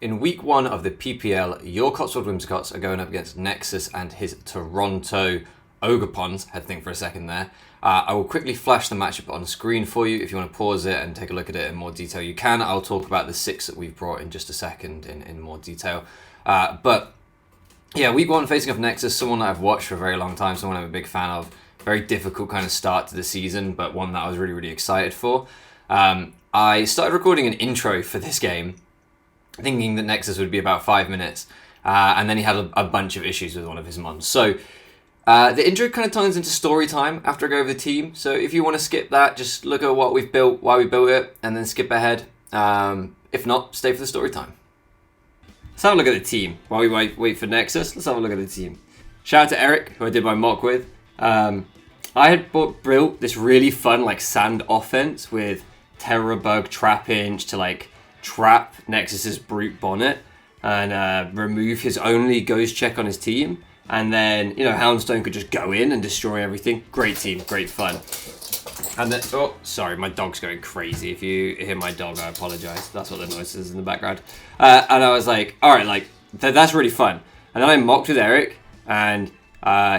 In week 1 of the PPL, your Cotswold Whimsicots are going up against Nexus and his Toronto Ogerpons. Had to think for a second there. I will quickly flash the matchup on screen for you. If you want to pause it and take a look at it in more detail, you can. I'll talk about the 6 that we've brought in just a second in more detail. But yeah, week 1 facing off Nexus, someone that I've watched for a very long time, someone I'm a big fan of. Very difficult kind of start to the season, but one that I was really, really excited for. I started recording an intro for this game, thinking that Nexus would be about 5 minutes, and then he had a bunch of issues with one of his mons. So the intro kind of turns into story time after I go over the team. So if you want to skip that, just look at what we've built, why we built it, and then skip ahead. If not, stay for the story time. Let's have a look at the team while we wait for Nexus. Let's have a look at the team. Shout out to Eric, who I did my mock with. I had built this really fun like sand offense with Terrorbug, Trapinch to like trap Nexus's Brute Bonnet and remove his only Ghost Check on his team. And then, you know, Houndstone could just go in and destroy everything. Great team, great fun. And then, oh, sorry, my dog's going crazy. If you hear my dog, I apologize. That's what the noise is in the background. And I was like, all right, like, that's really fun. And then I mocked with Eric, and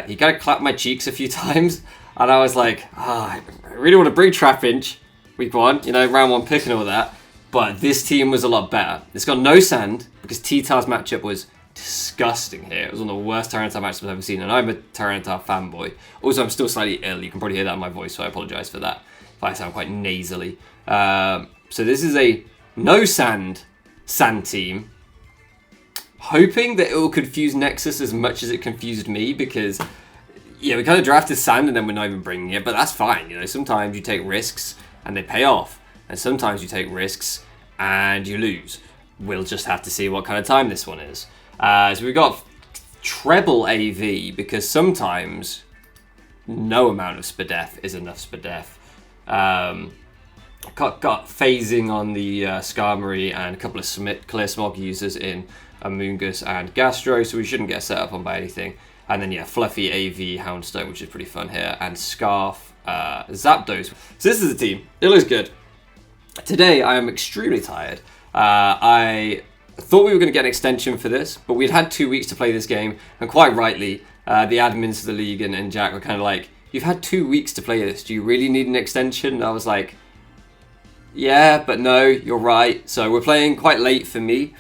he kind of clapped my cheeks a few times. And I was like, I really want to bring Trapinch week 1, you know, round 1 pick and all that. But this team was a lot better. It's got no sand, because T-Tar's matchup was disgusting here. It was one of the worst Tyranitar matchups I've ever seen, and I'm a Tyranitar fanboy. Also, I'm still slightly ill. You can probably hear that in my voice, so I apologise for that if I sound quite nasally. So this is a no sand team. Hoping that it will confuse Nexus as much as it confused me, because yeah, we kind of drafted sand and then we're not even bringing it, but that's fine. You know, sometimes you take risks and they pay off, and sometimes you take risks and you lose. We'll just have to see what kind of time this one is. So we've got treble AV, because sometimes no amount of Spadef is enough Spadef. Got phasing on the Skarmory and a couple of Clear Smog users in Amoonguss and Gastro, so we shouldn't get set up on by anything. And then yeah, Fluffy AV Houndstone, which is pretty fun here, and Scarf Zapdos. So this is the team. It looks good. Today I am extremely tired. I thought we were going to get an extension for this, but we'd had 2 weeks to play this game, and quite rightly, the admins of the league and Jack were kind of like, you've had 2 weeks to play this, do you really need an extension? And I was like, yeah, but no, you're right. So we're playing quite late for me.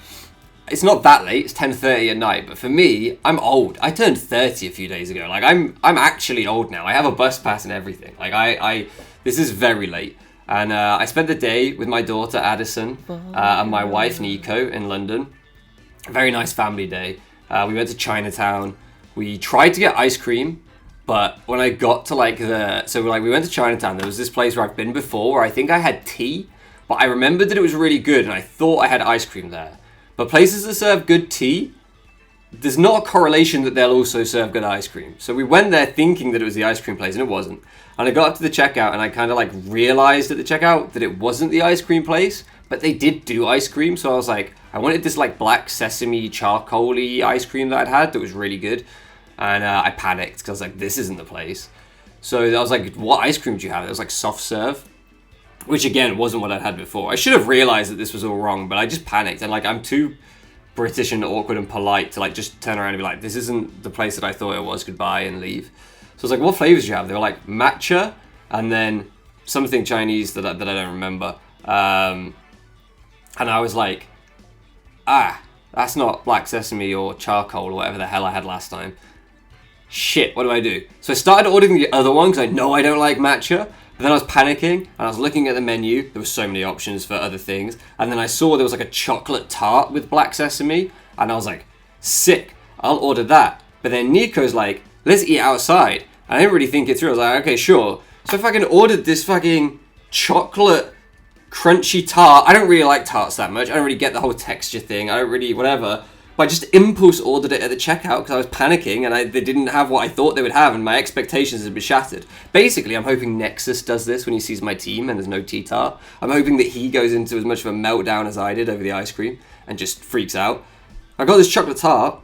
It's not that late, it's 10:30 at night, but for me, I'm old. I turned 30 a few days ago. Like, I'm actually old now. I have a bus pass and everything. Like, this is very late. And I spent the day with my daughter, Addison, and my wife, Nico, in London. Very nice family day. We went to Chinatown. We tried to get ice cream, but when I got to, like, we went to Chinatown. There was this place where I've been before where I think I had tea, but I remembered that it was really good, and I thought I had ice cream there. But places that serve good tea, there's not a correlation that they'll also serve good ice cream. So we went there thinking that it was the ice cream place, and it wasn't. And I got up to the checkout, and I kind of like realized at the checkout that it wasn't the ice cream place, but they did do ice cream. So I was like, I wanted this like black sesame charcoal-y ice cream that I'd had that was really good. And I panicked because I was like, this isn't the place. So I was like, what ice cream do you have? It was like soft serve, which again wasn't what I'd had before. I should have realized that this was all wrong, but I just panicked, and like I'm too British and awkward and polite to like just turn around and be like, this isn't the place that I thought it was, goodbye, and leave. So I was like, what flavors do you have? They were like matcha and then something Chinese that I don't remember. And I was like, that's not black sesame or charcoal or whatever the hell I had last time. Shit, what do I do? So I started ordering the other one because I know I don't like matcha. But then I was panicking, and I was looking at the menu. There were so many options for other things. And then I saw there was like a chocolate tart with black sesame. And I was like, sick, I'll order that. But then Nico's like, let's eat outside. And I didn't really think it through. I was like, okay, sure. So if I can order this fucking chocolate crunchy tart. I don't really like tarts that much. I don't really get the whole texture thing. I don't really, whatever. But I just impulse ordered it at the checkout because I was panicking and they didn't have what I thought they would have, and my expectations had been shattered. Basically, I'm hoping Nexus does this when he sees my team and there's no T-Tar. I'm hoping that he goes into as much of a meltdown as I did over the ice cream and just freaks out. I got this chocolate tart.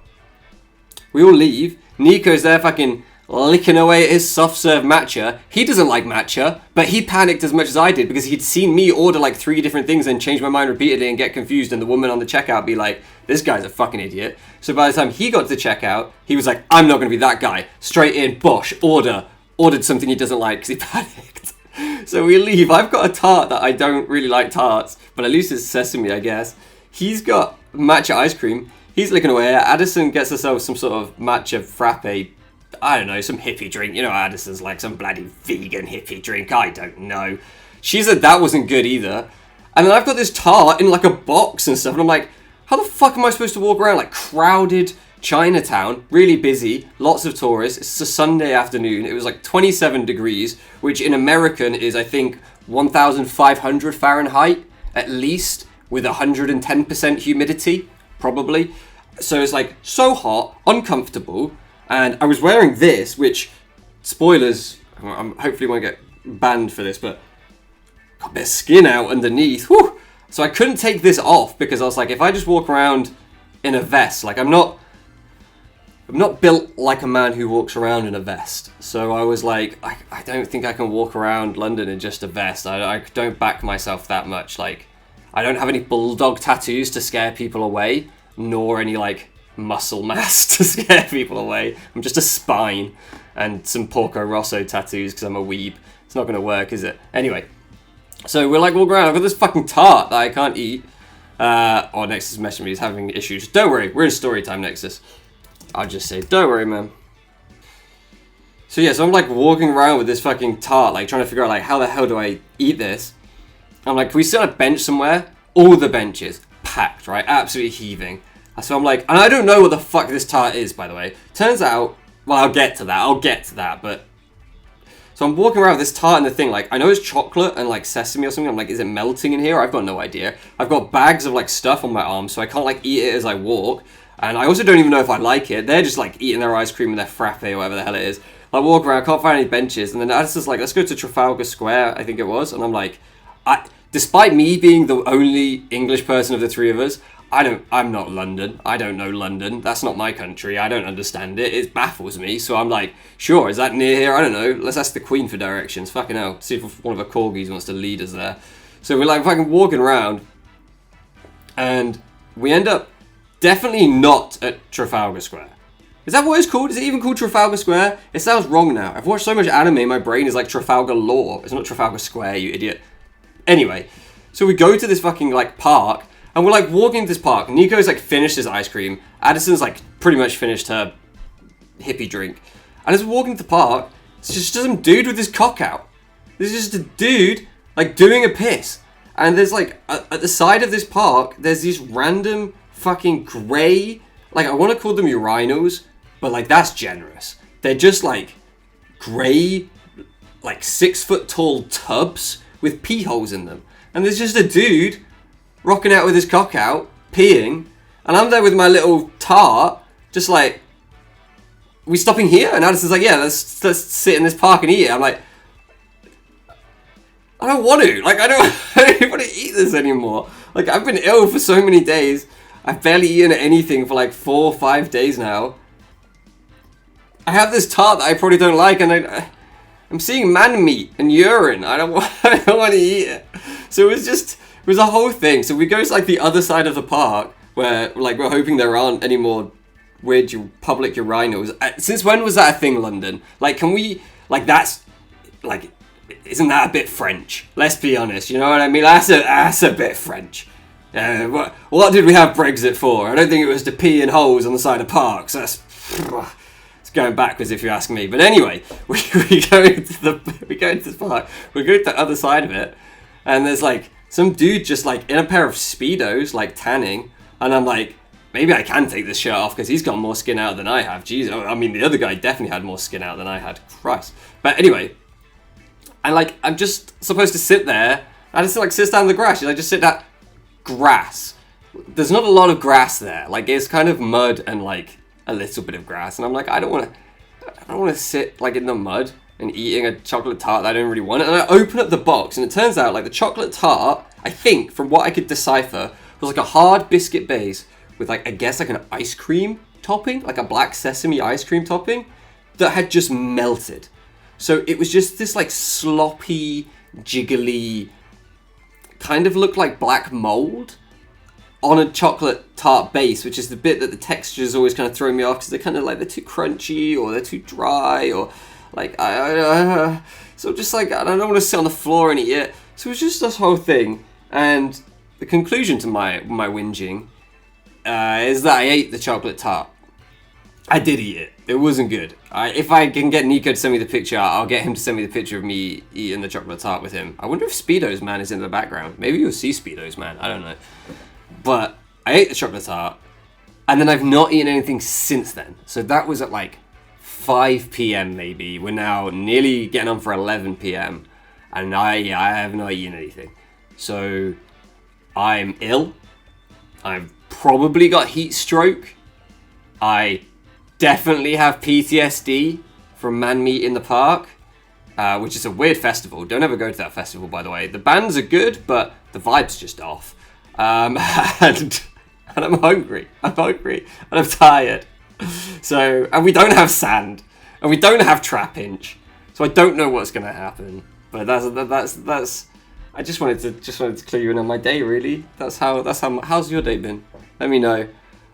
We all leave. Nico's there fucking licking away at his soft serve matcha. He doesn't like matcha, but he panicked as much as I did because he'd seen me order like 3 different things and change my mind repeatedly and get confused, and the woman on the checkout be like, this guy's a fucking idiot. So by the time he got to the checkout, he was like, I'm not going to be that guy. Straight in, bosh, ordered something he doesn't like because he panicked. So we leave. I've got a tart that I don't really like tarts, but at least it's sesame, I guess. He's got matcha ice cream. He's licking away. Addison gets herself some sort of matcha frappe. I don't know, some hippie drink. You know, Addison's like some bloody vegan hippie drink. I don't know. She said that wasn't good either. And then I've got this tart in like a box and stuff. And I'm like, how the fuck am I supposed to walk around like crowded Chinatown, really busy, lots of tourists. It's a Sunday afternoon. It was like 27 degrees, which in American is, I think, 1,500 Fahrenheit, at least, with 110% humidity, probably. So it's like so hot, uncomfortable. And I was wearing this, which, spoilers, I hopefully won't get banned for this, but got a bit of skin out underneath. Whew. So I couldn't take this off because I was like, if I just walk around in a vest, like I'm not built like a man who walks around in a vest. So I was like, I don't think I can walk around London in just a vest. I don't back myself that much. Like, I don't have any bulldog tattoos to scare people away, nor any like muscle mass to scare people away. I'm just a spine and some Porco Rosso tattoos because I'm a weeb. It's not going to work, is it? Anyway, so we're like walking around. I've got this fucking tart that I can't eat. Nexus messaging me, he's having issues. Don't worry, we're in story time, Nexus. I'll just say, don't worry, man. So yeah, so I'm like walking around with this fucking tart, like trying to figure out like how the hell do I eat this? I'm like, can we sit on a bench somewhere? All the benches packed, right? Absolutely heaving. So I'm like, and I don't know what the fuck this tart is, by the way. Turns out, well, I'll get to that, but... So I'm walking around with this tart and the thing, like, I know it's chocolate and like sesame or something. I'm like, is it melting in here? I've got no idea. I've got bags of like stuff on my arms, so I can't like eat it as I walk. And I also don't even know if I like it. They're just like eating their ice cream and their frappe or whatever the hell it is. I walk around, can't find any benches. And then Addison's like, let's go to Trafalgar Square, I think it was. And I'm like, despite me being the only English person of the three of us, I'm not London. I don't know London. That's not my country. I don't understand it. It baffles me. So I'm like, sure, is that near here? I don't know. Let's ask the Queen for directions. Fucking hell. See if one of her corgis wants to lead us there. So we're like fucking walking around. And we end up definitely not at Trafalgar Square. Is that what it's called? Is it even called Trafalgar Square? It sounds wrong now. I've watched so much anime, my brain is like Trafalgar Law. It's not Trafalgar Square, you idiot. Anyway, so we go to this fucking like park, and we're like walking to this park. Nico's like finished his ice cream. Addison's like pretty much finished her hippie drink. And as we're walking to the park, it's just some dude with his cock out. There's just a dude like doing a piss. And there's like, at the side of this park, there's these random fucking grey, like I want to call them urinals, but like that's generous. They're just like grey, like 6 foot tall tubs with pee holes in them. And there's just a dude rocking out with his cock out, peeing, and I'm there with my little tart, just like, we stopping here? And Addison's like, yeah, let's sit in this park and eat it. I'm like, I don't want to. Like, I don't want to eat this anymore. Like, I've been ill for so many days. I've barely eaten anything for like 4 or 5 days now. I have this tart that I probably don't like, and I'm seeing man meat and urine. I don't want to eat it. So it was a whole thing. So we go to like the other side of the park where like we're hoping there aren't any more weird public urinals. Since when was that a thing, London? Like, can we, like, that's like, isn't that a bit French? Let's be honest. You know what I mean? That's a bit French. What did we have Brexit for? I don't think it was to pee in holes on the side of parks. That's it's going backwards if you ask me. But anyway, we go into the park. We go to the other side of it, and there's like some dude just like in a pair of Speedos, like tanning, and I'm like, maybe I can take this shirt off because he's got more skin out than I have. Jeez, I mean the other guy definitely had more skin out than I had. Christ. But anyway, and like I'm just supposed to sit there. I just like sit down on the grass. I just sit down. Grass. There's not a lot of grass there. Like it's kind of mud and like a little bit of grass. And I'm like, I don't want to sit like in the mud and eating a chocolate tart that I don't really want. And I open up the box, and it turns out like the chocolate tart, I think from what I could decipher, was like a hard biscuit base with like I guess like an ice cream topping, like a black sesame ice cream topping. that had just melted. So it was just this like sloppy, jiggly, kind of looked like black mold on a chocolate tart base, which is the bit that the textures always kind of throw me off because they're kind of like they're too crunchy or they're too dry or like so just like I don't want to sit on the floor and eat it. So it was just this whole thing, and the conclusion to my whinging is that I ate the chocolate tart. I did eat it. It wasn't good. If I can get Nico to send me the picture, I'll get him to send me the picture of me eating the chocolate tart with him. I wonder if Speedo's Man is in the background. Maybe you'll see Speedo's Man. I don't know. But I ate the chocolate tart, and then I've not eaten anything since then. So that was at like 5 p.m. maybe. We're now nearly getting on for 11 p.m. And I have not eaten anything. So I'm ill. I've probably got heat stroke. I definitely have PTSD from Man Meat in the Park, which is a weird festival. Don't ever go to that festival, by the way. The bands are good, but the vibe's just off. And I'm hungry. I'm hungry, and I'm tired. So, and we don't have sand, and we don't have Trapinch. So I don't know what's gonna happen. But that's. I just wanted to clue you in on my day, really. How's your day been? Let me know.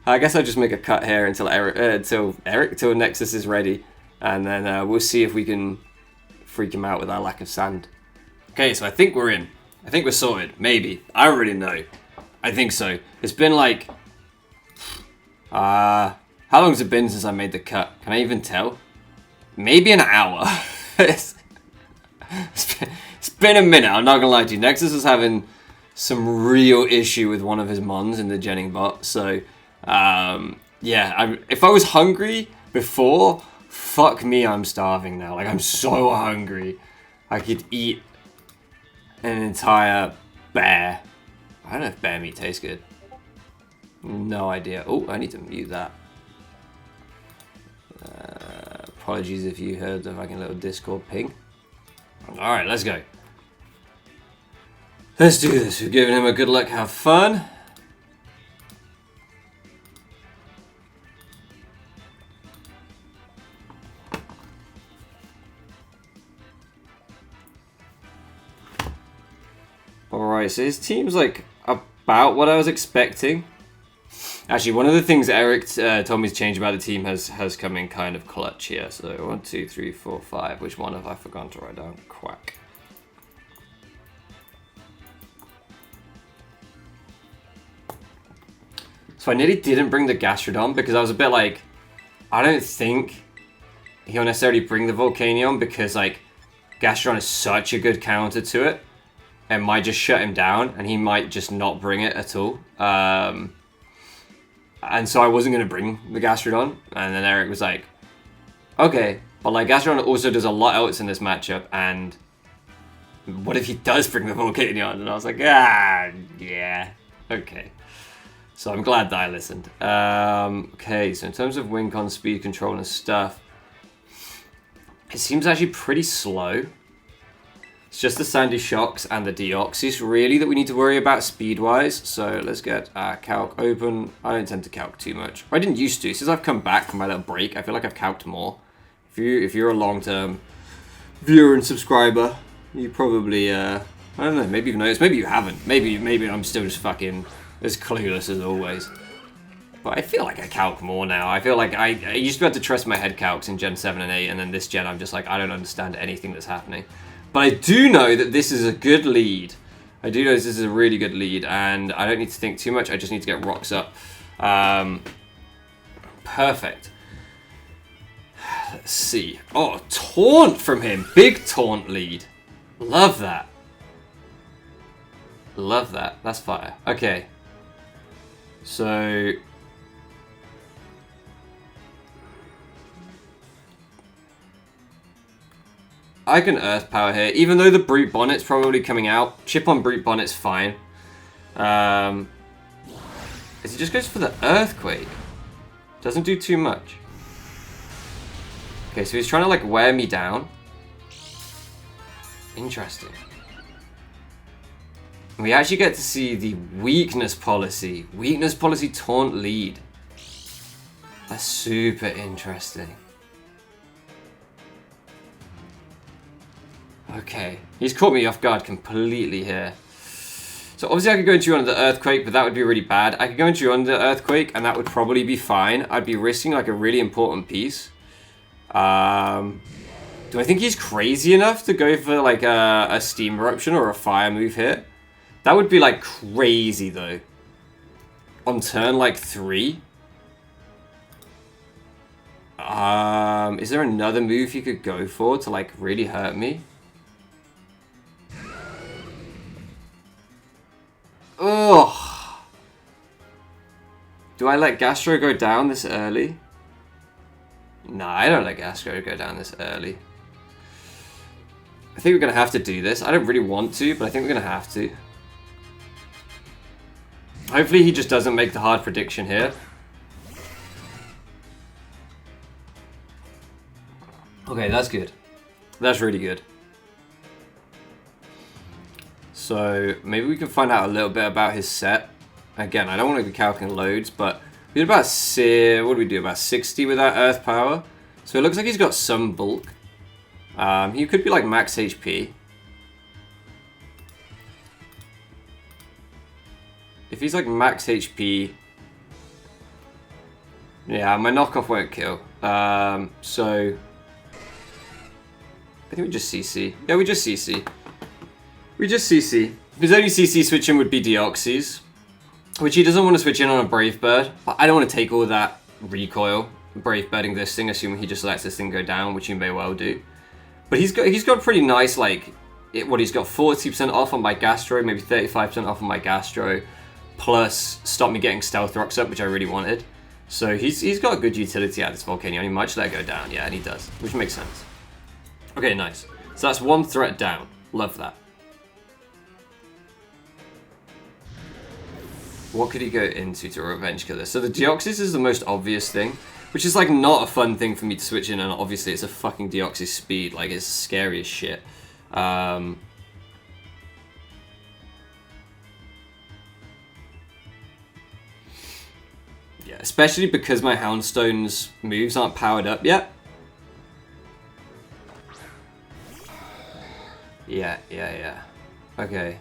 I guess I'll just make a cut here until Nexus is ready, and then we'll see if we can freak him out with our lack of sand. Okay, so I think we're in. I think we're sorted. Maybe. I don't really know. I think so. It's been like... how long has it been since I made the cut? Can I even tell? Maybe an hour. It's been a minute, I'm not gonna lie to you. Nexus is having some real issue with one of his mons in the Jenning bot, so... yeah, if I was hungry before, fuck me, I'm starving now. Like, I'm so hungry. I could eat an entire bear. I don't know if bear meat tastes good. No idea. Oh, I need to mute that. Apologies if you heard the fucking little Discord ping. Alright, let's go. Let's do this. We're giving him a good luck, have fun. Alright, so his team's like about what I was expecting. Actually, one of the things Eric told me to change about the team has come in kind of clutch here. So 1, 2, 3, 4, 5. Which one have I forgotten to write down? Quack. So I nearly didn't bring the Gastrodon because I was a bit like, I don't think he'll necessarily bring the Volcanion because like Gastrodon is such a good counter to it. It might just shut him down, and he might just not bring it at all. And so I wasn't going to bring the Gastrodon. And then Eric was like, okay, but like Gastrodon also does a lot else in this matchup, and what if he does bring the Volcanion? And I was like, yeah, okay. So I'm glad that I listened. Okay, so in terms of win con, speed control and stuff, it seems actually pretty slow. It's just the Sandy Shocks and the Deoxys, really, that we need to worry about speed-wise. So let's get Calc open. I don't tend to Calc too much. I didn't used to. Since I've come back from my little break, I feel like I've Calced more. If you're a long-term viewer and subscriber, you probably, I don't know, maybe you've noticed. Maybe you haven't. Maybe I'm still just fucking as clueless as always. But I feel like I Calc more now. I feel like I used to be able to trust my head Calcs in Gen 7 and 8, and then this Gen I'm just like, I don't understand anything that's happening. But I do know that this is a good lead. I do know this is a really good lead, and I don't need to think too much. I just need to get rocks up. Perfect. Let's see. Oh, taunt from him. Big taunt lead. Love that. Love that. That's fire. Okay. So... I can Earth Power here, even though the Brute Bonnet's probably coming out. Chip on Brute Bonnet's fine. Is he just goes for the Earthquake? Doesn't do too much. Okay, so he's trying to like wear me down. Interesting. We actually get to see the weakness policy. Weakness policy taunt lead. That's super interesting. Okay, he's caught me off guard completely here. So obviously I could go into under Earthquake, but that would be really bad. I could go into under Earthquake, and that would probably be fine. I'd be risking like a really important piece. Do I think he's crazy enough to go for like a Steam Eruption or a Fire move here? That would be like crazy though. On turn like 3. Is there another move he could go for to like really hurt me? Ugh. Do I let Gastro go down this early? Nah, I don't let Gastro go down this early. I think we're going to have to do this. I don't really want to, but I think we're going to have to. Hopefully he just doesn't make the hard prediction here. Okay, that's good. That's really good. So maybe we can find out a little bit about his set. Again, I don't want to be calculating loads, but we did about, what did we do? About 60 with that Earth Power. So it looks like he's got some bulk. He could be like max HP. If he's like max HP, yeah, my knockoff won't kill. So I think we just CC. Yeah, we just CC. We just CC. His only CC switching would be Deoxys, which he doesn't want to switch in on a Brave Bird. But I don't want to take all that recoil, Brave Birding this thing, assuming he just lets this thing go down, which he may well do. But he's got pretty nice, like, he's got 40% off on my Gastro, maybe 35% off on my Gastro, plus stop me getting Stealth Rocks up, which I really wanted. So he's got a good utility out of this Volcano, and he might just let it go down. Yeah, and he does, which makes sense. Okay, nice. So that's one threat down. Love that. What could he go into to revenge kill this? So the Deoxys is the most obvious thing, which is like not a fun thing for me to switch in, and obviously it's a fucking Deoxys speed, like it's scary as shit. Yeah, especially because my Houndstone's moves aren't powered up yet. Yeah. Okay.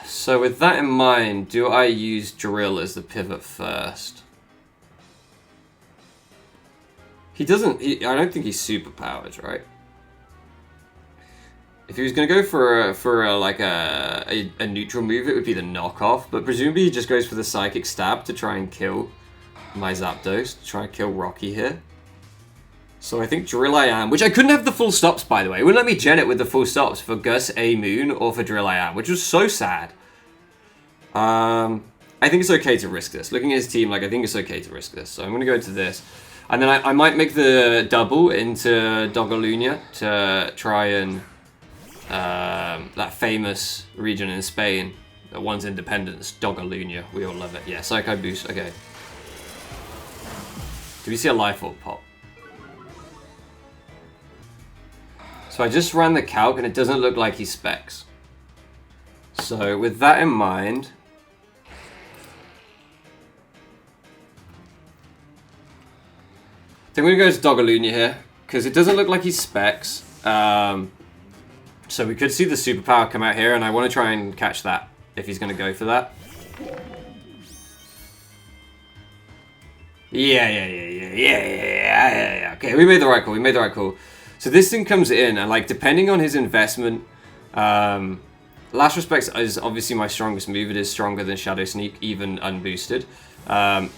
So with that in mind, do I use Drill as the pivot first? He doesn't, I don't think he's super powered, right? If he was going to go for a neutral move, it would be the knockoff, but presumably he just goes for the Psychic Stab to try and kill my Zapdos, to try and kill Rocky here. So I think Drill I Am, which I couldn't have the full stops, by the way. It wouldn't let me gen it with the full stops for Gus A Moon or for Drill I Am, which was so sad. I think it's okay to risk this. Looking at his team, like, I think it's okay to risk this. So I'm going to go into this. And then I might make the double into Dogalunia to try and... that famous region in Spain that wants independence, Dogalunia. We all love it. Yeah, Psycho Boost. Okay. Do we see a Life Orb pop? So I just ran the calc and it doesn't look like he specs. So with that in mind... I think we're going to go to Dogalunia here, because it doesn't look like he specs. So we could see the superpower come out here, and I want to try and catch that, if he's going to go for that. Yeah. Okay, we made the right call, So this thing comes in, and like, depending on his investment, Last Respects is obviously my strongest move. It is stronger than Shadow Sneak, even unboosted.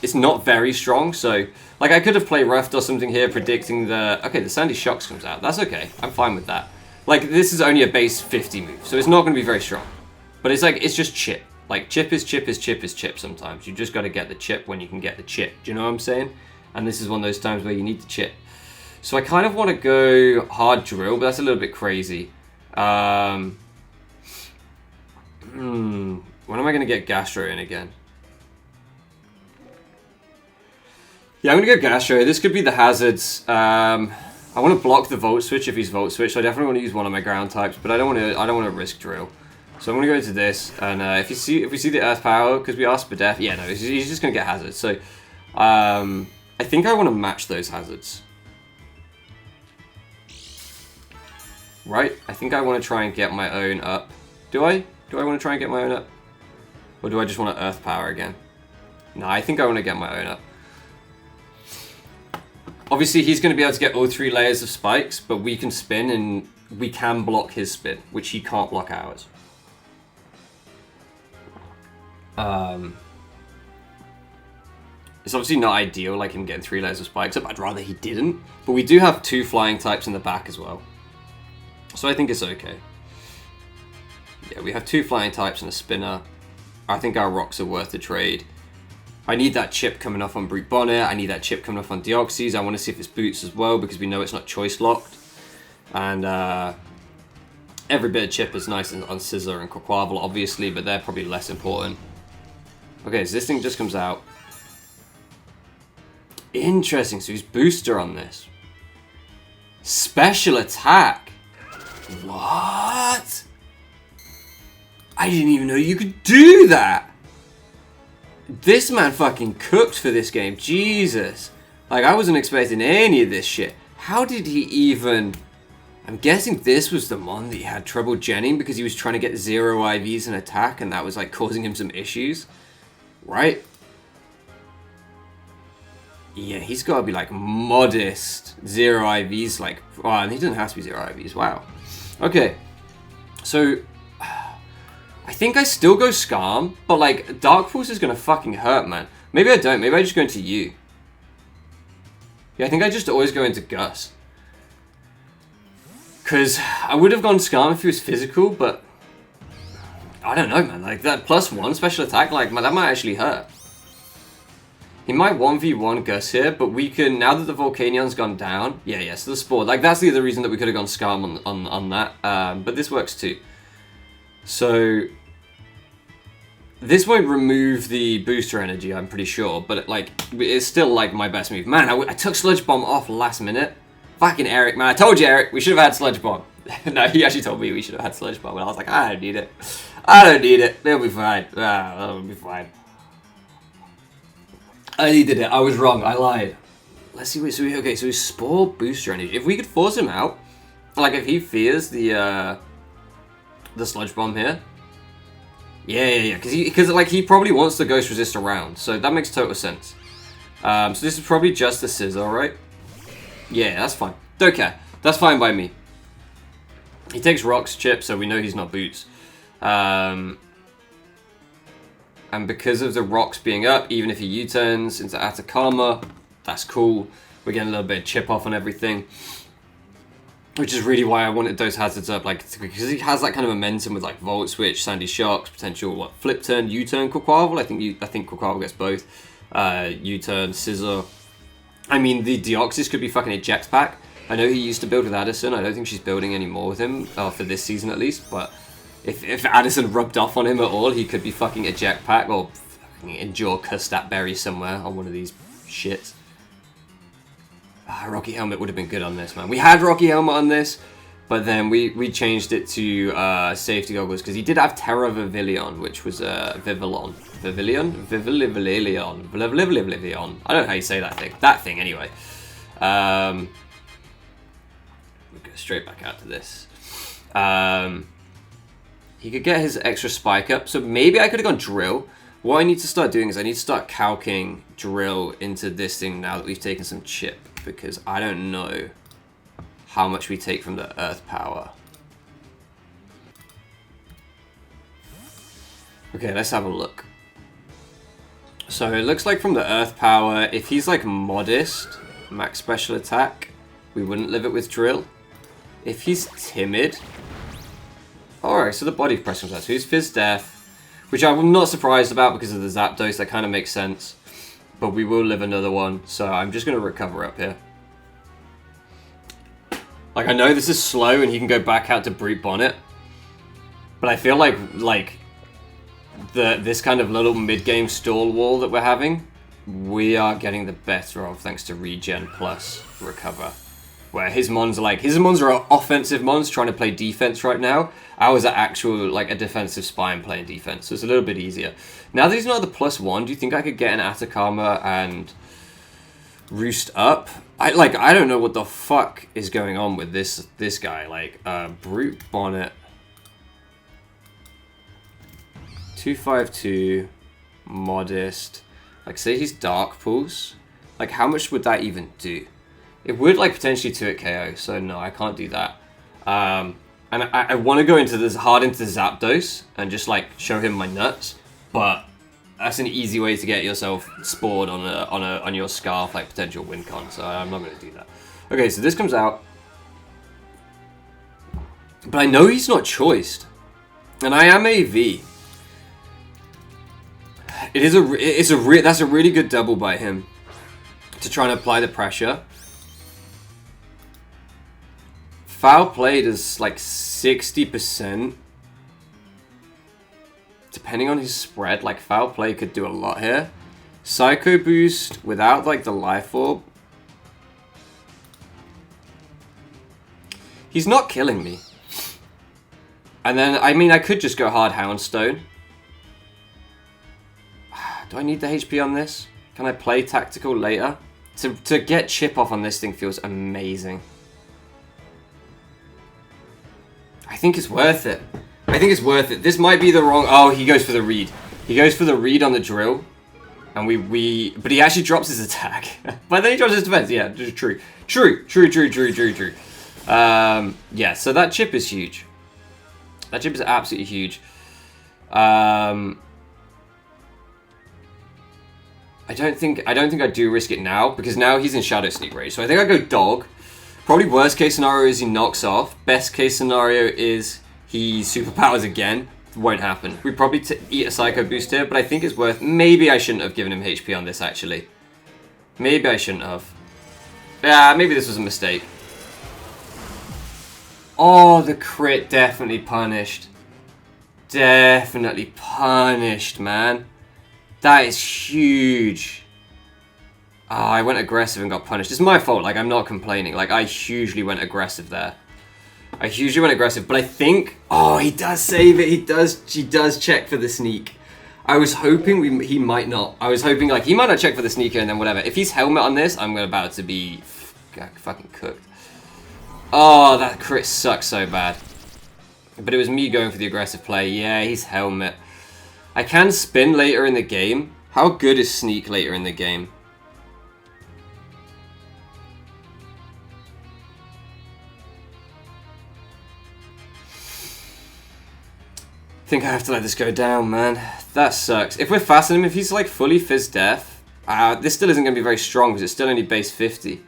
It's not very strong, so like I could have played Roughed or something here, predicting the... Okay, the Sandy Shocks comes out. That's okay. I'm fine with that. Like, this is only a base 50 move, so it's not going to be very strong. But it's like, it's just chip. Like, chip is chip sometimes. You just got to get the chip when you can get the chip. Do you know what I'm saying? And this is one of those times where you need the chip. So I kind of want to go hard Drill, but that's a little bit crazy. When am I going to get Gastro in again? Yeah, I'm going to go Gastro. This could be the hazards. I want to block the Volt Switch if he's Volt Switch. So I definitely want to use one of my ground types, but I don't want to risk Drill. So I'm going to go into this, and if we see the Earth Power, because we asked for Death, yeah, no, he's just going to get hazards. So I think I want to match those hazards. right? I think I want to try and get my own up. Do I? Do I want to try and get my own up? Or do I just want to Earth Power again? No, I think I want to get my own up. Obviously, he's going to be able to get all 3 layers of spikes, but we can spin and we can block his spin, which he can't block ours. It's obviously not ideal, like him getting 3 layers of spikes up. I'd rather he didn't. But we do have 2 flying types in the back as well. So I think it's okay. Yeah, we have 2 flying types and a spinner. I think our rocks are worth the trade. I need that chip coming off on Brute Bonnet. I need that chip coming off on Deoxys. I want to see if it's boots as well, because we know it's not choice locked. And every bit of chip is nice on Scizor and Quaquaval, obviously, but they're probably less important. Okay, so this thing just comes out. Interesting, so he's booster on this. Special attack. What? I didn't even know you could do that. This man fucking cooked for this game. Jesus. Like, I wasn't expecting any of this shit. How did he even... I'm guessing this was the mon that he had trouble genning because he was trying to get 0 IVs in attack and that was, like, causing him some issues. Right? Yeah, he's got to be, like, modest 0 IVs. Like, oh, and he doesn't have to be 0 IVs. Wow. Okay. So... I think I still go Skarm, but like, Dark Pulse is gonna fucking hurt, man. Maybe I don't, maybe I just go into you. Yeah, I think I just always go into Gus. Because I would have gone Skarm if he was physical, but... I don't know, man, like that +1 special attack, like, that might actually hurt. He might 1v1 Gus here, but we can, now that the Volcanion's gone down... Yeah, so the Spore, like, that's the other reason that we could have gone Skarm on that, but this works too. So, this won't remove the booster energy, I'm pretty sure, but like, it's still like my best move. Man, I took Sludge Bomb off last minute. Fucking Eric, man. I told you, Eric, we should have had Sludge Bomb. No, he actually told me we should have had Sludge Bomb, and I was like, I don't need it. I don't need it. It'll be fine. It'll be fine. I needed it. I was wrong. I lied. Let's see. Okay, so he's Spore booster energy. If we could force him out, like if he fears the Sludge Bomb here. Yeah. Because like he probably wants the Ghost Resist around, so that makes total sense. So this is probably just the Scizor, right? Yeah, that's fine. Don't care. That's fine by me. He takes Rocks Chip, so we know he's not Boots. And because of the Rocks being up, even if he U-turns into Atacama, that's cool. We're getting a little bit of chip off on everything. Which is really why I wanted those hazards up, like, because he has that kind of momentum with like Volt Switch, Sandy Shocks, potential Flip Turn, U-turn, Quaquaval. I think Quaquaval gets both. U-turn, Scizor. I mean, the Deoxys could be fucking eject pack. I know he used to build with Addison. I don't think she's building anymore with him for this season at least. But if Addison rubbed off on him at all, he could be fucking eject pack or fucking endure Custat Berry somewhere on one of these shits. Rocky Helmet would have been good on this, man. We had Rocky Helmet on this, but then we changed it to Safety Goggles, because he did have Terra Vivillon, which was Vivillon. Vivillon? I don't know how you say that thing. That thing, anyway. We'll go straight back out to this. He could get his extra spike up, so maybe I could have gone Drill. What I need to start doing is I need to start calking Drill into this thing now that we've taken some chip, because I don't know how much we take from the Earth Power. Okay, let's have a look. So it looks like from the Earth Power, if he's like modest, max special attack, we wouldn't live it with Drill. If he's timid... Alright, so the body press comes out. So he's Fizz Death, which I'm not surprised about because of the Zapdos, that kind of makes sense. But we will live another one, so I'm just going to recover up here. Like, I know this is slow and he can go back out to Brute Bonnet, but I feel like this kind of little mid-game stall wall that we're having, we are getting the better of thanks to regen plus recover. Where his mons are offensive mons trying to play defense right now. Ours are actual, like, a defensive spine playing defense, so it's a little bit easier. Now that he's not the +1, do you think I could get an Atacama and Roost up. I don't know what the fuck is going on with this guy. Like, Brute Bonnet. 252. Modest. Like, say he's Dark Pulse. Like, how much would that even do? It would, like, potentially 2-hit KO. So, no, I can't do that. And I want to go into this hard into Zapdos and just, like, show him my nuts. But that's an easy way to get yourself spored on your Scarf, like, potential win con. So, I'm not going to do that. Okay, so this comes out. But I know he's not choiced. And I am AV. That's a really good double by him to try and apply the pressure. Foul play does like 60%. Depending on his spread, like foul play could do a lot here. Psycho boost without like the life orb. He's not killing me. And then, I mean, I could just go hard Houndstone. Do I need the HP on this? Can I play tactical later? To get chip off on this thing feels amazing. I think it's worth it. I think it's worth it. This might be the wrong... Oh, he goes for the read. He goes for the read on the drill. And but he actually drops his attack. But then he drops his defense. Yeah, true. True. Yeah, so that chip is huge. That chip is absolutely huge. I don't think I do risk it now, because now he's in Shadow Sneak range. So I think I go Dog. Probably worst case scenario is he knocks off. Best case scenario is he superpowers again. Won't happen. We probably eat a Psycho boost here, but I think it's worth... Maybe I shouldn't have given him HP on this, actually. Maybe I shouldn't have. Yeah, maybe this was a mistake. Oh, the crit definitely punished. Definitely punished, man. That is huge. Oh, I went aggressive and got punished. It's my fault. Like, I'm not complaining. Like, I hugely went aggressive there. I hugely went aggressive. But I think... Oh, he does save it. He does check for the sneak. I was hoping he might not. I was hoping, like, he might not check for the sneaker and then whatever. If he's helmet on this, I'm about to be fucking cooked. Oh, that crit sucks so bad. But it was me going for the aggressive play. Yeah, he's helmet. I can spin later in the game. How good is sneak later in the game? I think I have to let this go down, man. That sucks. If we're faster than him, if he's like fully Fizz Death, this still isn't going to be very strong because it's still only base 50.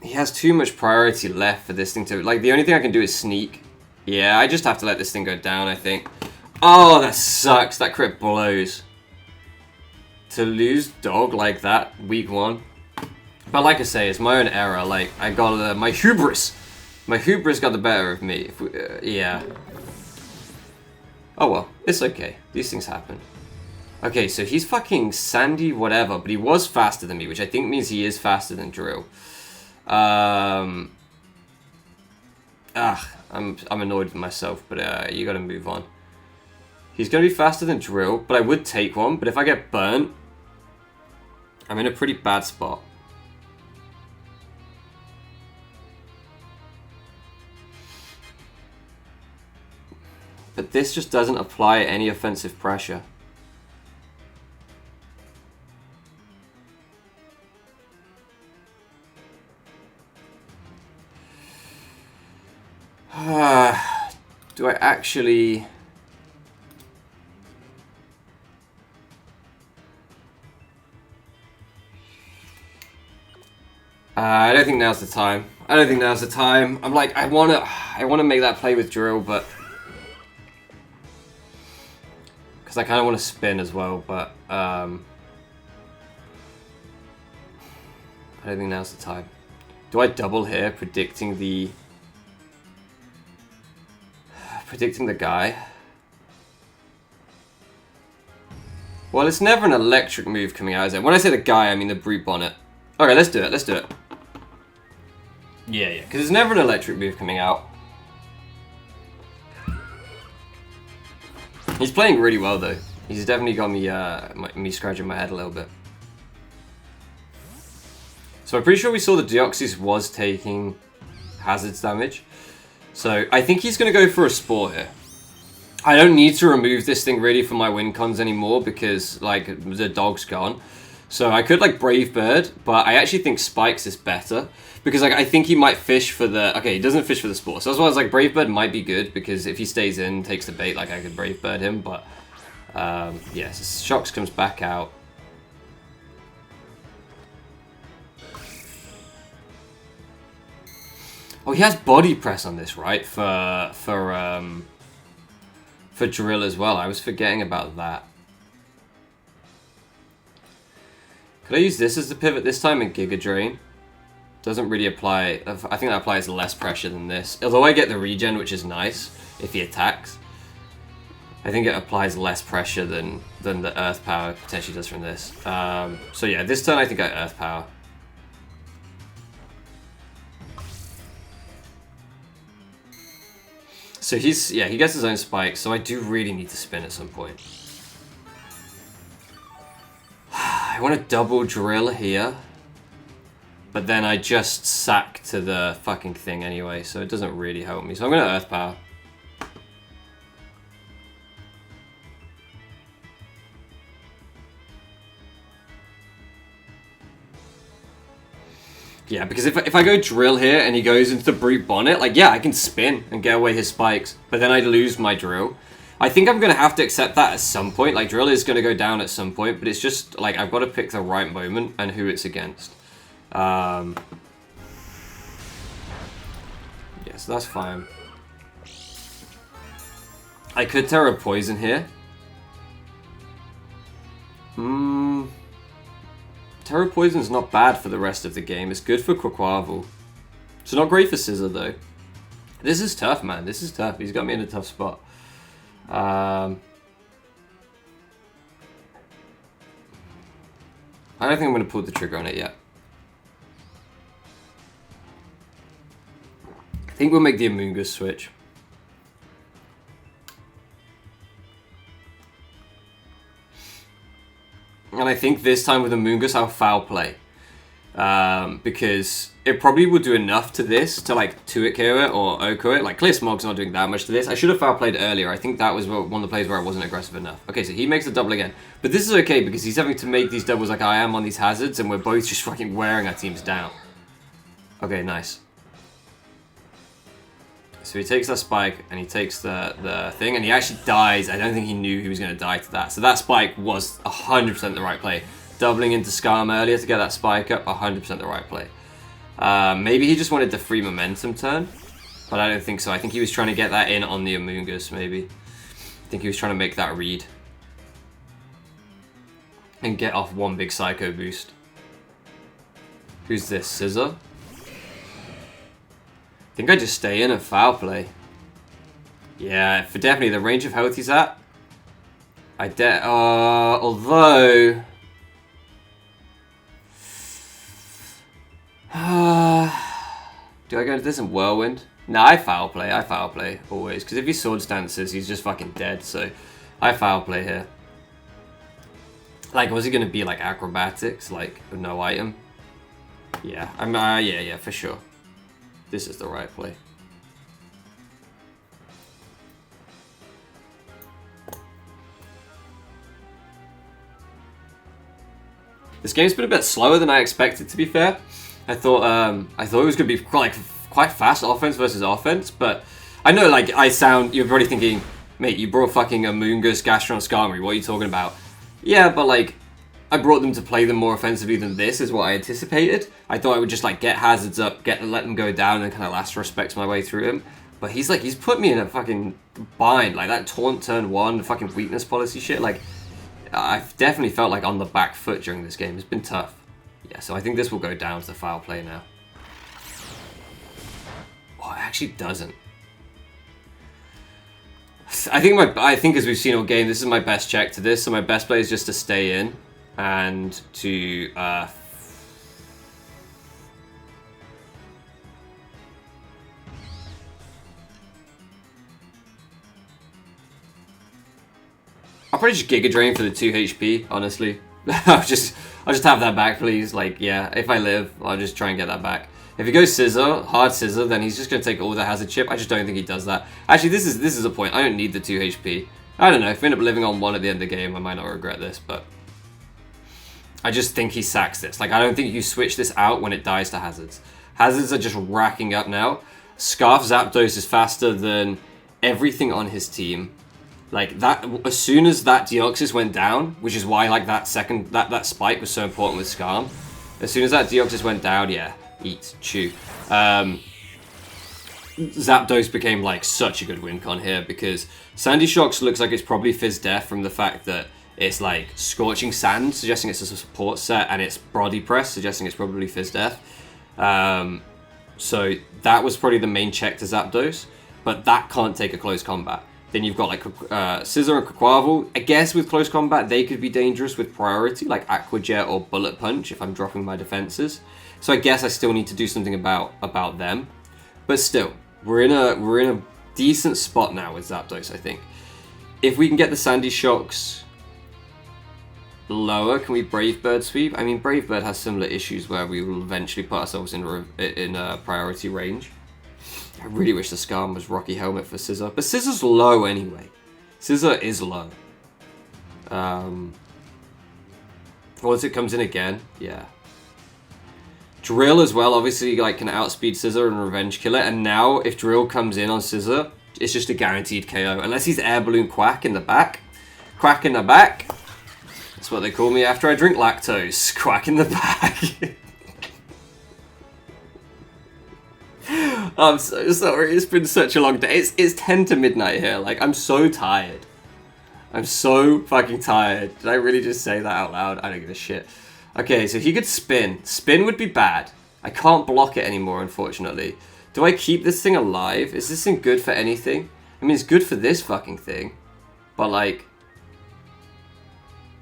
He has too much priority left for this thing to... Like, the only thing I can do is sneak. Yeah, I just have to let this thing go down, I think. Oh, that sucks. That crit blows. To lose Dog like that, week 1. But like I say, it's my own error. Like, I got... my hubris. My hubris got the better of me. Yeah. Oh well, it's okay. These things happen. Okay, so he's fucking Sandy whatever, but he was faster than me, which I think means he is faster than Drill. I'm annoyed with myself, but you gotta move on. He's gonna be faster than Drill, but I would take one, but if I get burnt, I'm in a pretty bad spot. But this just doesn't apply any offensive pressure. Do I actually... I don't think now's the time. I don't think now's the time. I'm like, I wanna make that play with Drill, but... Because I kind of want to spin as well, but... I don't think now's the time. Do I double here, predicting the guy? Well, it's never an electric move coming out, is it? When I say the guy, I mean the Brute Bonnet. Okay, let's do it, let's do it. Yeah, because it's never an electric move coming out. He's playing really well, though. He's definitely got me me scratching my head a little bit. So I'm pretty sure we saw the Deoxys was taking Hazard's damage. So I think he's going to go for a Spore here. I don't need to remove this thing really from my win cons anymore because like the dog's gone. So I could like Brave Bird, but I actually think Spikes is better. Because like I think he might fish for the... Okay, he doesn't fish for the Spore. So that's why I was like, Brave Bird might be good because if he stays in, takes the bait, like I could Brave Bird him. But yeah, so Shocks comes back out. Oh, he has Body Press on this, right? For Drill as well. I was forgetting about that. Could I use this as the pivot this time in Giga Drain? Doesn't really apply. I think that applies less pressure than this. Although I get the regen, which is nice if he attacks. I think it applies less pressure than the Earth Power potentially does from this. So yeah, this turn I think I Earth Power. So he gets his own spike, so I do really need to spin at some point. I want to double drill here. But then I just sack to the fucking thing anyway, so it doesn't really help me. So I'm going to Earth Power. Yeah, because if I go drill here and he goes into the Brute Bonnet, like, yeah, I can spin and get away his spikes, but then I lose my drill. I think I'm going to have to accept that at some point. Like, drill is going to go down at some point, but it's just, like, I've got to pick the right moment and who it's against. Yeah, so that's fine. I could Terra Poison here. Terra Poison's not bad for the rest of the game. It's good for Quaquaval. It's not great for Scizor, though. This is tough, man. This is tough. He's got me in a tough spot. I don't think I'm going to pull the trigger on it yet. I think we'll make the Amoonguss switch. And I think this time with Amoonguss, I'll foul play. Because it probably will do enough to this to like 2-hit KO it or OHKO it. Like Clear Smog's not doing that much to this. I should have foul played earlier. I think that was one of the plays where I wasn't aggressive enough. Okay, so he makes the double again. But this is okay because he's having to make these doubles like I am on these hazards and we're both just fucking wearing our teams down. Okay, nice. So he takes that spike and he takes the thing and he actually dies. I don't think he knew he was going to die to that. So that spike was 100% the right play. Doubling into Skarm earlier to get that spike up, 100% the right play. Maybe he just wanted the free momentum turn, but I don't think so. I think he was trying to get that in on the Amoonguss, maybe. I think he was trying to make that read. And get off one big Psycho boost. Who's this, Scizor? I think I just stay in and foul play. Yeah, for definitely the range of health he's at. Although... do I go into this and Whirlwind? Nah, I foul play always. Because if he Swords Dances, he's just fucking dead. So I foul play here. Like, was he going to be like Acrobatics? Like, with no item? Yeah, yeah, for sure. This is the right play. This game's been a bit slower than I expected, to be fair. I thought it was gonna be quite fast offense versus offense, but I know like you're probably thinking, mate, you brought fucking Amoonguss, Gastron, Skarmory, what are you talking about? Yeah, but like I brought them to play them more offensively than this is what I anticipated. I thought I would just like get hazards up, let them go down and kind of last respects my way through him. But he's put me in a fucking bind, like that taunt turn 1, the fucking weakness policy shit, like I've definitely felt like on the back foot during this game. It's been tough. Yeah, so I think this will go down to the foul play now. Oh, it actually doesn't. I think as we've seen all game, this is my best check to this. So my best play is just to stay in and to I'll probably just Giga Drain for the 2 HP, honestly. I'll just have that back, please. Like, yeah, if I live, I'll just try and get that back. If he goes Scissor, hard Scissor, then he's just going to take all the Hazard Chip. I just don't think he does that. Actually, this is a point. I don't need the 2 HP. I don't know. If we end up living on 1 at the end of the game, I might not regret this, but I just think he sacks this. Like, I don't think you switch this out when it dies to Hazards. Hazards are just racking up now. Scarf Zapdos is faster than everything on his team. Like, that, as soon as that Deoxys went down, which is why, like, that spike was so important with Skarm. As soon as that Deoxys went down, yeah, eat, chew. Zapdos became, like, such a good win con here, because Sandy Shocks looks like it's probably Fizz Death from the fact that it's, like, Scorching Sand, suggesting it's a support set, and it's Body Press, suggesting it's probably Fizz Death. So that was probably the main check to Zapdos, but that can't take a close combat. Then you've got, like, Scissor and Quaquaval. I guess with close combat, they could be dangerous with priority, like Aqua Jet or Bullet Punch if I'm dropping my defenses. So I guess I still need to do something about them. But still, we're in a decent spot now with Zapdos, I think. If we can get the Sandy Shocks lower, can we Brave Bird sweep? I mean, Brave Bird has similar issues where we will eventually put ourselves in priority range. I really wish the Skarm was Rocky Helmet for Scissor, but Scissor's low anyway. Scissor is low. Once it comes in again, yeah. Drill as well, obviously, like, can outspeed Scissor and revenge kill it, and now if Drill comes in on Scissor, it's just a guaranteed KO, unless he's Air Balloon Quack in the back. Quack in the back. That's what they call me after I drink lactose. Quack in the back. I'm so sorry, it's been such a long day. It's 10 to midnight here, like, I'm so tired. I'm so fucking tired. Did I really just say that out loud? I don't give a shit. Okay, so he could spin. Spin would be bad. I can't block it anymore, unfortunately. Do I keep this thing alive? Is this thing good for anything? I mean, it's good for this fucking thing. But, like,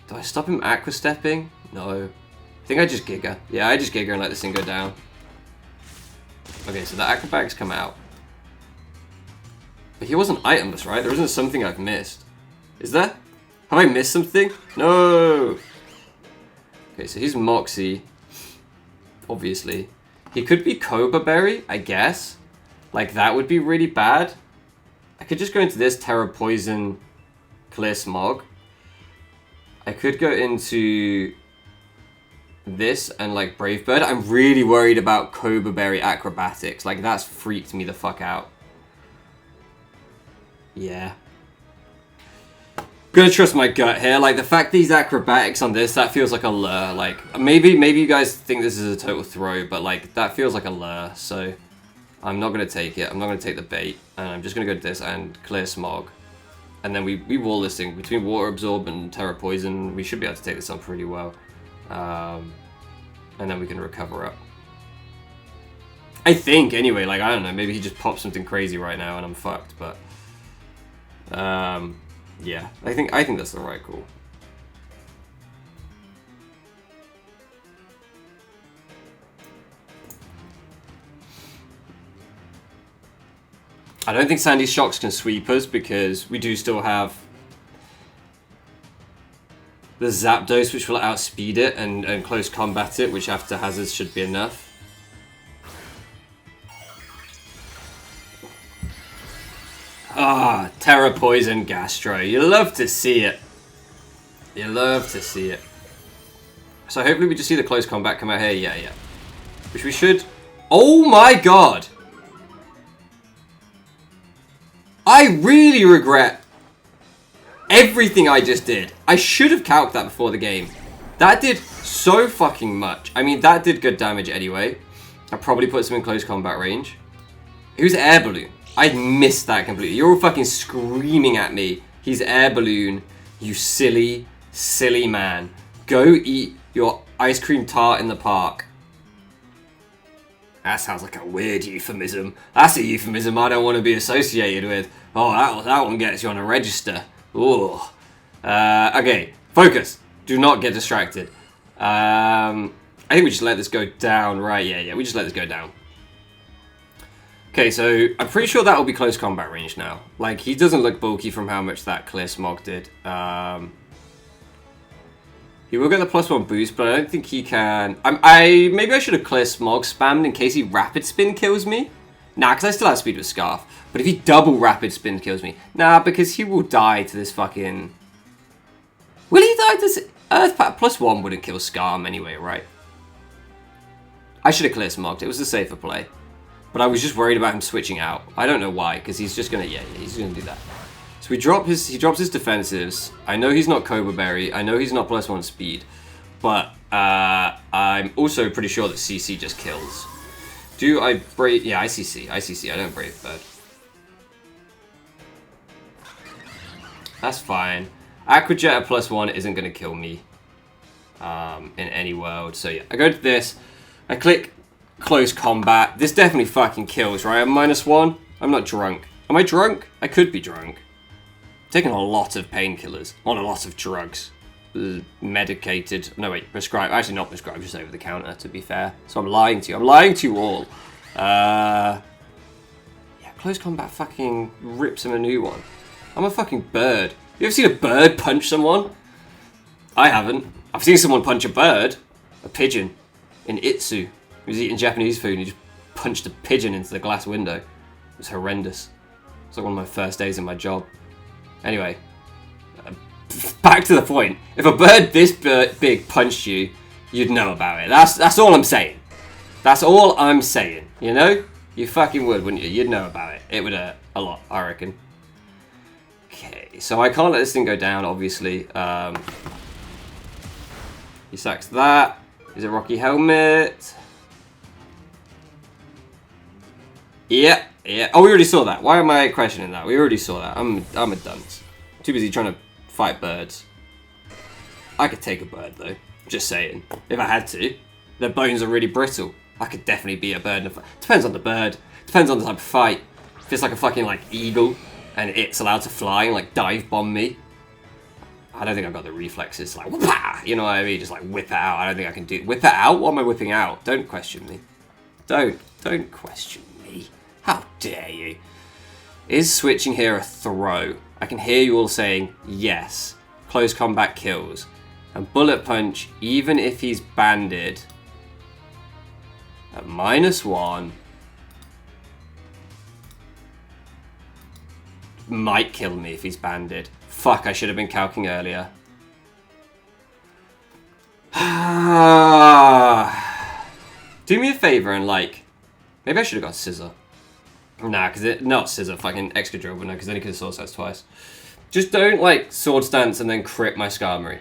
do I stop him Aqua Stepping? No. I think I just Giga. Yeah, I just Giga and let this thing go down. Okay, so the Acrobatics come out. But he wasn't itemless, right? There isn't something I've missed. Is there? Have I missed something? No! Okay, so he's Moxie. Obviously. He could be Cobra Berry, I guess. Like, that would be really bad. I could just go into this Terra Poison, Clear Smog. I could go into this and, like, Brave Bird. I'm really worried about Cobra Berry Acrobatics. Like, that's freaked me the fuck out. Yeah. Gonna trust my gut here. Like, the fact these Acrobatics on this, that feels like a lure. Like, maybe you guys think this is a total throw, but, like, that feels like a lure. So, I'm not gonna take it. I'm not gonna take the bait. And I'm just gonna go to this and Clear Smog. And then we wall this thing. Between Water Absorb and Terra Poison, we should be able to take this on pretty well. And then we can recover up. I think, anyway, like, I don't know, maybe he just pops something crazy right now and I'm fucked, but yeah, I think that's the right call. I don't think Sandy Shocks can sweep us because we do still have the Zapdos, which will outspeed it and close combat it, which after hazards should be enough. Ah, Terra Poison Gastro. You love to see it. You love to see it. So hopefully we just see the close combat come out here. Yeah. Which we should. Oh my god! I really regret everything I just did. I should have calced that before the game. That did so fucking much. I mean, that did good damage anyway. I probably put some in close combat range. Who's Air Balloon? I missed that completely. You're all fucking screaming at me. He's Air Balloon. You silly, silly man. Go eat your ice cream tart in the park. That sounds like a weird euphemism. That's a euphemism I don't want to be associated with. Oh, that one gets you on a register. Ooh. Okay, focus. Do not get distracted. I think we just let this go down, right? Yeah, we just let this go down. Okay, so I'm pretty sure that will be close combat range now. Like, he doesn't look bulky from how much that clear smog did. He will get the +1 boost, but I don't think he can... maybe I should have clear smog spammed in case he rapid spin kills me. Nah, because I still have speed with Scarf. But if he double rapid spin kills me... Nah, because he will die to this fucking... Will he die to this... Earth Pack +1 wouldn't kill Scarm anyway, right? I should have clear smogged. It was a safer play. But I was just worried about him switching out. I don't know why, because he's just going to... Yeah, he's going to do that. So he drops his defensives. I know he's not Cobra Berry. I know he's not +1 speed. But I'm also pretty sure that CC just kills. Do I brave... Yeah, I CC. I don't Brave Bird. That's fine. Aqua Jet at +1 isn't going to kill me in any world. So yeah, I go to this. I click close combat. This definitely fucking kills, right? I'm -1. I'm not drunk. Am I drunk? I could be drunk. Taking a lot of painkillers. On a lot of drugs. Medicated. No, wait. Prescribed. Actually, not prescribed. Just over the counter, to be fair. So I'm lying to you. I'm lying to you all. Yeah, close combat fucking rips him a new one. I'm a fucking bird. You ever seen a bird punch someone? I haven't. I've seen someone punch a bird. A pigeon. In Itsu. He was eating Japanese food and he just punched a pigeon into the glass window. It was horrendous. It's like one of my first days in my job. Anyway. Back to the point. If a bird this big punched you, you'd know about it. That's all I'm saying. That's all I'm saying. You know? You fucking would, wouldn't you? You'd know about it. It would hurt a lot, I reckon. Okay, so I can't let this thing go down, obviously. He sacks that. Is it Rocky Helmet? Yeah. Oh, we already saw that. Why am I questioning that? We already saw that. I'm a dunce. Too busy trying to fight birds. I could take a bird, though. Just saying. If I had to. Their bones are really brittle. I could definitely be a bird in a fight. Depends on the bird. Depends on the type of fight. If it's like a fucking, like, eagle, and it's allowed to fly and, like, dive bomb me, I don't think I've got the reflexes to, like, whoop-ah! You know what I mean? Just, like, whip it out. I don't think I can do... Whip it out? What am I whipping out? Don't question me. Don't question me. How dare you? Is switching here a throw? I can hear you all saying, yes. Close combat kills. And bullet punch, even if he's banded, at -1, might kill me if he's banded. Fuck, I should have been calcing earlier. Do me a favor and, like, maybe I should have got Scissor. Nah, because not Scissor, fucking Excadrill, but no, because then he could have Sword Stance twice. Just don't, like, Sword Stance and then crit my Skarmory.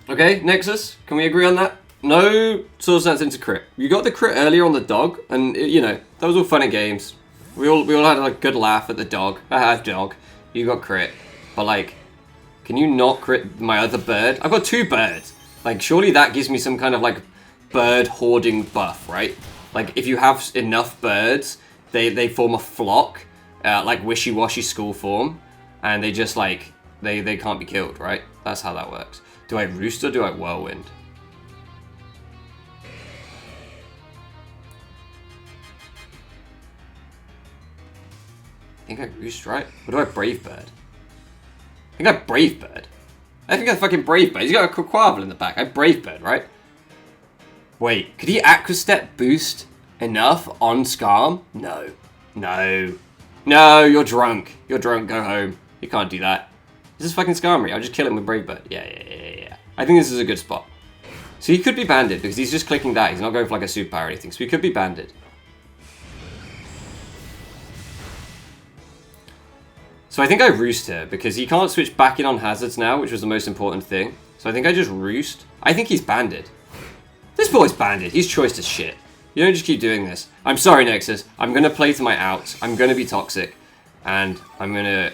Okay, Nexus, can we agree on that? No Sword Stance into crit. You got the crit earlier on the dog, and, you know, that was all fun and games. We all had a good laugh at the dog. Dog. You got crit. But, like, can you not crit my other bird? I've got 2 birds. Like, surely that gives me some kind of, like, bird hoarding buff, right? Like, if you have enough birds, they form a flock, like wishy-washy school form, and they just, like, they can't be killed, right? That's how that works. Do I Roost or do I Whirlwind? I think I Roost, right? Or do I Brave Bird? I think I Brave Bird. I think I fucking Brave Bird. He's got a Quaquaval in the back. I Brave Bird, right? Wait, could he Aqua Step boost enough on Skarm? No. No. No, you're drunk. You're drunk, go home. You can't do that. This is fucking Skarmory. I'll just kill him with Brave Bird. Yeah. I think this is a good spot. So he could be banded because he's just clicking that. He's not going for like a superpower or anything. So he could be banded. So I think I Roost here because he can't switch back in on hazards now, which was the most important thing. So I think I just Roost. I think he's banded. This boy's banded. He's choiced as shit. You don't just keep doing this. I'm sorry, Nexus. I'm going to play to my outs. I'm going to be toxic. And I'm going to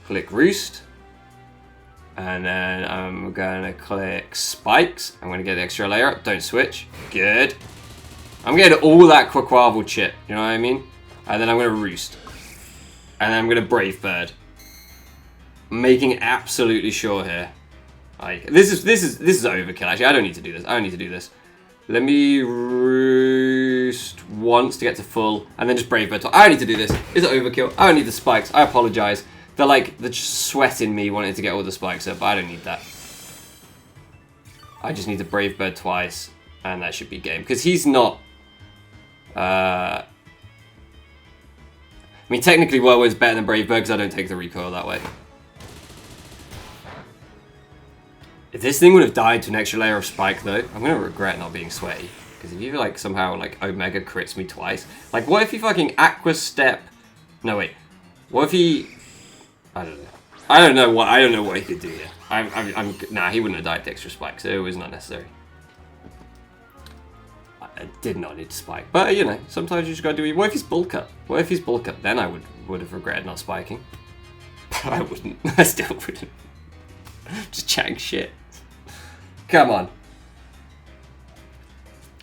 click Roost. And then I'm going to click Spikes. I'm going to get the extra layer up. Don't switch. Good. I'm getting all that Quaquaval chip. You know what I mean? And then I'm going to Roost. And then I'm going to Brave Bird. I'm making absolutely sure here. Like, this is overkill, actually. I don't need to do this. I don't need to do this. Let me roost once to get to full, and then just Brave Bird. I don't need to do this. Is it overkill? I don't need the spikes. I apologize. They're just sweating me wanting to get all the spikes up, but I don't need that. I just need to Brave Bird twice, and that should be game. Because he's not... I mean, technically Whirlwind's better than Brave Bird because I don't take the recoil that way. If this thing would have died to an extra layer of spike, though, I'm going to regret not being sweaty. Because if you, somehow, Omega crits me twice... what if he fucking Aqua Step... No, wait. What if he... I don't know. I don't know what he could do here. Nah, he wouldn't have died to extra spike, so it was not necessary. I did not need to spike. But, you know, sometimes you just gotta do it. What if he's bulk up? What if he's bulk up? Then I would have regretted not spiking. I wouldn't. I still wouldn't. Just chatting shit. Come on.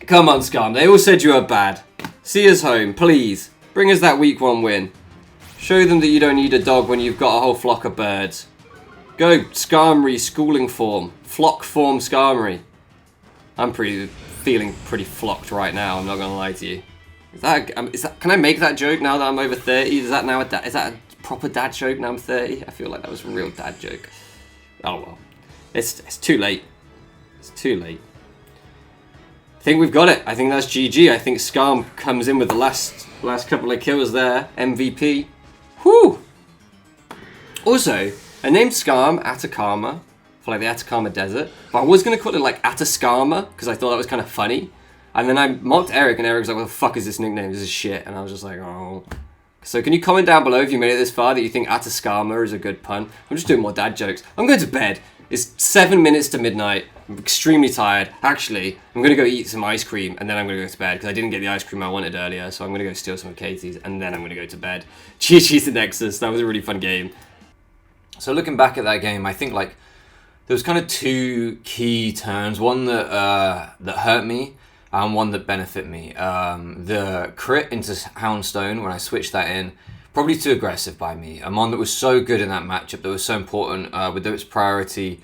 Come on, Scum. They all said you were bad. See us home, please. Bring us that week 1 win. Show them that you don't need a dog when you've got a whole flock of birds. Go, Skarmory, schooling form. Flock form Skarmory. I'm feeling pretty flocked right now, I'm not gonna lie to you. Is that can I make that joke now that I'm over 30? Is that now is that a proper dad joke now I'm 30? I feel like that was a real dad joke. Oh well. It's too late. It's too late. I think we've got it. I think that's GG. I think Skarm comes in with the last couple of kills there. MVP. Whew! Also, I named Skarm Atacama for the Atacama Desert, but I was going to call it Ataskarma because I thought that was kind of funny. And then I mocked Eric, and Eric was like, what the fuck is this nickname? This is shit. And I was just like, oh. So can you comment down below if you made it this far that you think Ataskarma is a good pun? I'm just doing more dad jokes. I'm going to bed. It's 7 minutes to midnight. I'm extremely tired. Actually, I'm going to go eat some ice cream, and then I'm going to go to bed, because I didn't get the ice cream I wanted earlier, so I'm going to go steal some of Katie's, and then I'm going to go to bed. GG's to Nexus. That was a really fun game. So looking back at that game, I think, there was kind of 2 key turns. One that hurt me, and one that benefited me. The crit into Houndstone, when I switched that in, probably too aggressive by me. A mon that was so good in that matchup, that was so important with its priority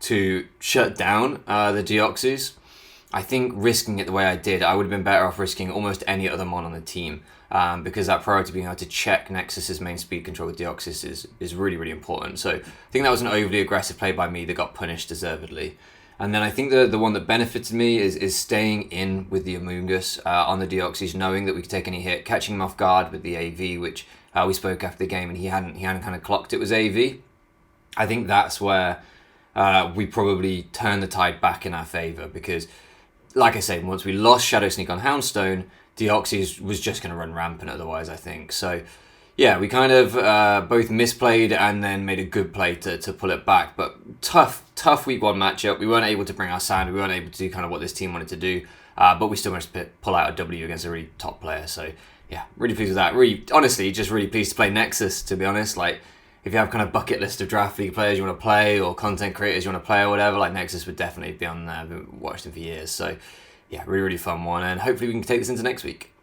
to shut down the Deoxys. I think risking it the way I did, I would have been better off risking almost any other mon on the team. Because that priority being able to check Nexus's main speed control with Deoxys is really, really important. So I think that was an overly aggressive play by me that got punished deservedly. And then I think the one that benefited me is staying in with the Amoonguss on the Deoxys, knowing that we could take any hit, catching him off guard with the AV, which we spoke after the game, and he hadn't kind of clocked it was AV. I think that's where we probably turned the tide back in our favour, because, like I say, once we lost Shadow Sneak on Houndstone, Deoxys was just going to run rampant otherwise, I think. So, yeah, we kind of both misplayed and then made a good play to pull it back. But tough week 1 matchup. We weren't able to bring our sound. We weren't able to do kind of what this team wanted to do. But we still managed to pull out a W against a really top player. So, yeah, really pleased with that. Really, honestly, just really pleased to play Nexus, to be honest. If you have kind of bucket list of draft league players you want to play, or content creators you want to play or whatever, Nexus would definitely be on there. I've watched them for years. So, yeah, really, really fun one. And hopefully we can take this into next week.